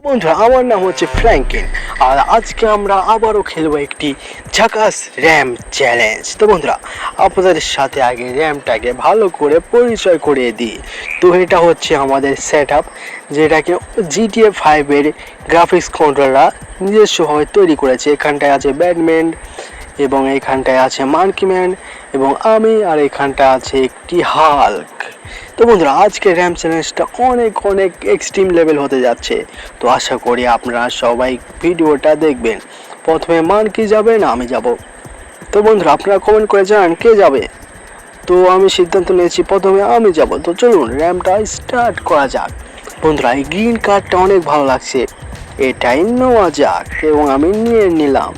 বন্ধুরা, আমার নাম হচ্ছে ফ্র্যাঙ্কিন। আর আজকে আমরা আবারও খেলবো একটি ঝাকাস র্যাম চ্যালেঞ্জ। তো বন্ধুরা, আপনাদের সাথে আগে র্যামটাকে ভালো করে পরিচয় করিয়ে দিই। তো এটা হচ্ছে আমাদের সেট আপ, যেটাকে GTA 5-এর গ্রাফিক্স কন্ট্রোলার নিজস্বভাবে তৈরি করেছে। এখানটায় আছে ব্যাটম্যান, এবং এইখানটায় আছে মার্কিম্যান, এবং আমি, আর এখানটায় আছে একটি হাল্ক। তো বন্ধুরা, আজকে র্যাম চ্যালেঞ্জটা অনেক অনেক এক্সট্রিম লেভেল হতে যাচ্ছে। তো আশা করি আপনারা সবাই ভিডিওটা দেখবেন। প্রথমে মার্কি যাবে না আমি যাব? তো বন্ধুরা, আপনারা কমেন্ট করে জানান কে যাবে। তো আমি সিদ্ধান্ত নিয়েছি প্রথমে আমি যাব। তো চলুন র্যামটা স্টার্ট করা যাক। বন্ধুরা, এই গ্রিন কার্ডটা অনেক ভালো লাগছে, এটাই নেওয়া যাক, এবং আমি নিয়ে নিলাম।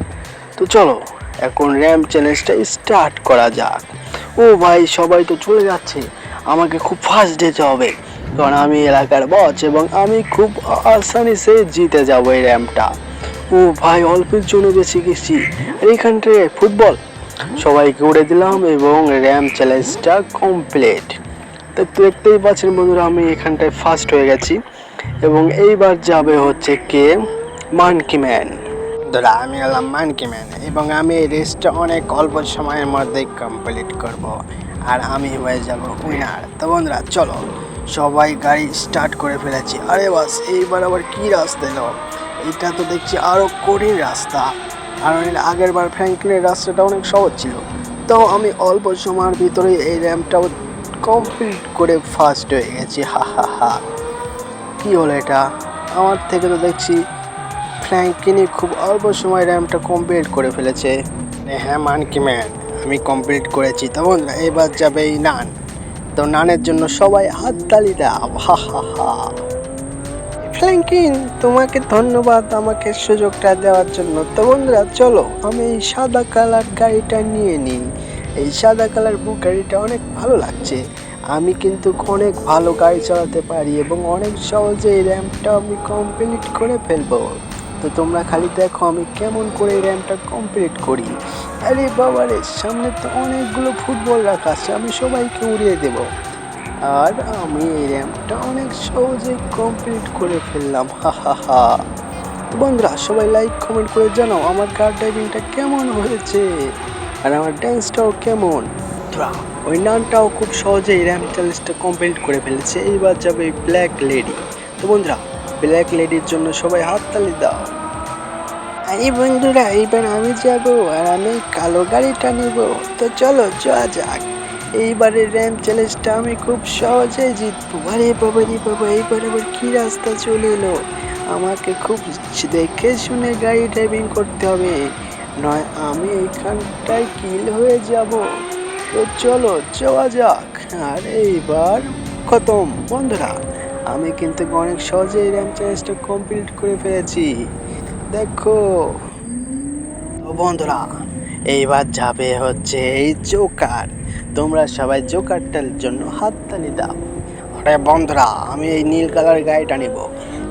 তো চলো এখন র্যাম চ্যালেঞ্জটা স্টার্ট করা যাক। ও ভাই, সবাই তো চলে যাচ্ছে, আমাকে খুব ফাস্ট যেতে হবে, কারণ আমি এলাকার বস এবং আমি খুব আসানি সে জিতে যাব এই র্যামটা। ও ভাই, অল্পের জন্য বেঁচে গেছি। আর এইখানটায় ফুটবল, সবাইকে উড়ে দিলাম এবং র্যাম চ্যালেঞ্জটা কমপ্লিট। তো দেখতেই পাচ্ছেন বন্ধুরা, আমি এখানটায় ফার্স্ট হয়ে গেছি, এবং এইবার যাবে হচ্ছে কে? Monkey man. দাদা, আমি হলাম মানকি ম্যান, এবং আমি এই রেসটা অনেক অল্প সময়ের মধ্যেই কমপ্লিট করব, আর আমি হয়ে যাব উইনার। তো বন্ধুরা চলো, সবাই গাড়ি স্টার্ট করে ফেলেছি। আরে বাস, এইবার আবার কি রাস্তা এলো? এটা তো দেখছি আরও কঠিন রাস্তা, কারণ এর আগের বার ফ্র্যাঙ্কলিনের রাস্তাটা অনেক সহজ ছিল। তো আমি অল্প সময়ের ভিতরেই এই র্যামটাও কমপ্লিট করে ফার্স্ট হয়ে গেছি। হা হা হা, কী হলো এটা? আমার থেকে তো দেখছি ফ্র্যাঙ্কিনি খুব অল্প সময় র্যামটা কমপ্লিট করে ফেলেছে। হ্যাঁ মানকি ম্যান, আমি কমপ্লিট করেছি। তো বন্ধুরা, এবার যাবে এই নান। তো নানের জন্য সবাই হাততালি দাও, হা হা হা। ফ্র্যাঙ্কিন, তোমাকে ধন্যবাদ আমাকে সুযোগটা দেওয়ার জন্য। তো বন্ধুরা চলো, আমি এই সাদা কালার গাড়িটা নিয়ে নিই। এই সাদা কালার গাড়িটা অনেক ভালো লাগছে। আমি কিন্তু অনেক ভালো গাড়ি চালাতে পারি, এবং অনেক সহজে এই র্যাম্পটা আমি কমপ্লিট করে ফেলবো। তো তোমরা খালি দেখো আমি কেমন করে এই র্যাম্পটা কমপ্লিট করি। আরে বাবারে, সামনে তো অনেকগুলো ফুটবল রাখা আছে, আমি সবাইকে উড়িয়ে দেবো। আর আমি এই র্যাম্পটা অনেক সহজে কমপ্লিট করে ফেললাম, হা হা হা। তো বন্ধুরা, সবাই লাইক কমেন্ট করে জানাও আমার কার ড্রাইভিংটা কেমন হয়েছে, আর আমার ড্যান্সটাও কেমন। বন্ধুরা, ওই নানটাও খুব সহজেই র্যাম্প চ্যালেঞ্জটা কমপ্লিট করে ফেলেছে। এইবার যাবে ব্ল্যাক লেডি। তো বন্ধুরা, ব্ল্যাক লেডির জন্য সবাই হাততালি দাও। এই বন্ধুরা, এইবার আমি যাব, আর আমি কালো গাড়িটা নিব। তো চলো যাওয়া যাক। এইবারের র্যাম্প চ্যালেঞ্জটা আমি খুব সহজেই জিতবো। আরে বাবা রে বাবা, এইবার আবার কি রাস্তা চলে এলো? আমাকে খুব দেখে শুনে গাড়ি ড্রাইভিং করতে হবে, নয় আমি এইখানটায় কিল হয়ে যাব। তো চলো যাওয়া যাক। আর এইবার খতম। বন্ধুরা, আমি কিন্তু অনেক সহজেই র্যাম্প চ্যালেঞ্জটা কমপ্লিট করে ফেলেছি, দেখো। তো বন্ধুরা, এইবার যাবে হচ্ছে এই জোকার। তোমরা সবাই জোকারটার জন্য হাততালি দাও। আরে বন্ধুরা, আমি এই নীল কালার গাড়িটা নেব,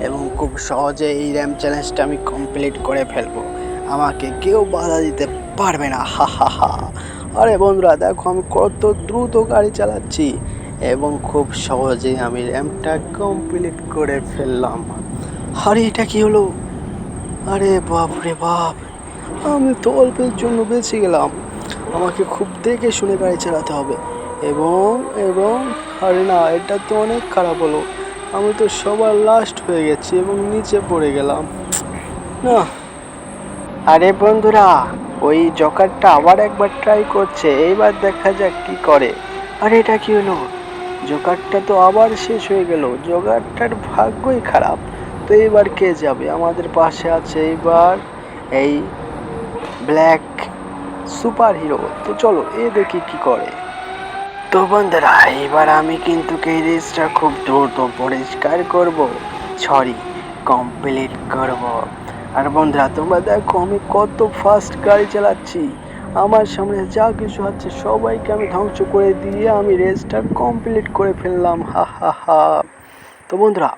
এবং খুব সহজে এই র্যাম চ্যালেঞ্জটা আমি কমপ্লিট করে ফেলবো। আমাকে কেউ বাধা দিতে পারবে না, হা হা হা। আরে বন্ধুরা দেখো, আমি কত দ্রুত গাড়ি চালাচ্ছি, এবং খুব সহজেই আমি র্যামটা কমপ্লিট করে ফেললাম। আরে এটা কি হলো? আরে বাপ রে বাপ, আমি তো অল্পের জন্য বেঁচে গেলাম। আমাকে খুব দেখে শুনে গাড়ি চালাতে হবে, এবং এবং আরে না, এটা তো অনেক খারাপ হলো। আমি তো সবার লাস্ট হয়ে গেছি এবং নিচে পড়ে গেলাম না। আরে বন্ধুরা, ওই জকারটা আবার একবার ট্রাই করছে, এইবার দেখা যাক কি করে। আরে এটা কি হলো? জোকারটা তো আবার শেষ হয়ে গেল। জোকারটার ভাগ্যই খারাপ। তো এবার কে যাবে? আমাদের পাশে আছে এইবার এই ব্ল্যাক সুপার হিরো। তো চলো এ দেখি কি করে। তো বন্ধুরা, এবার আমি কিন্তু এই রেসটা খুব দ্রুত পরিষ্কার করব, সরি কমপ্লিট করব। আর বন্ধুরা তোমরা দেখো আমি কত ফাস্ট গাড়ি চালাচ্ছি। আমার সামনে যা কিছু আছে সবাইকে আমি ধ্বংস করে দিয়ে আমি রেসটা কমপ্লিট করে ফেললাম, হা হা হা। তো বন্ধুরা,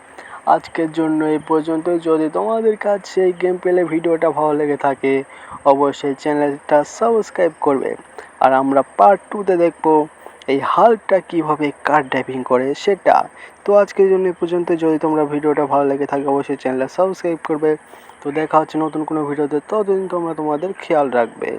আজকের জন্য এই পর্যন্তই। যদি তোমাদের কাছে এই গেম প্লে ভিডিওটা ভালো লেগে থাকে, অবশ্যই চ্যানেলটা সাবস্ক্রাইব করবে। আর আমরা পার্ট 2-তে দেখবো এই হাল্কটা কীভাবে কার ড্রাইভিং করে সেটা। তো আজকের জন্য এই পর্যন্ত। যদি তোমরা ভিডিওটা ভালো লেগে থাকে অবশ্যই চ্যানেলটা সাবস্ক্রাইব করবে। তো দেখা হচ্ছে নতুন কোনো ভিডিওতে, ততদিন তোমরা তোমাদের খেয়াল রাখবে।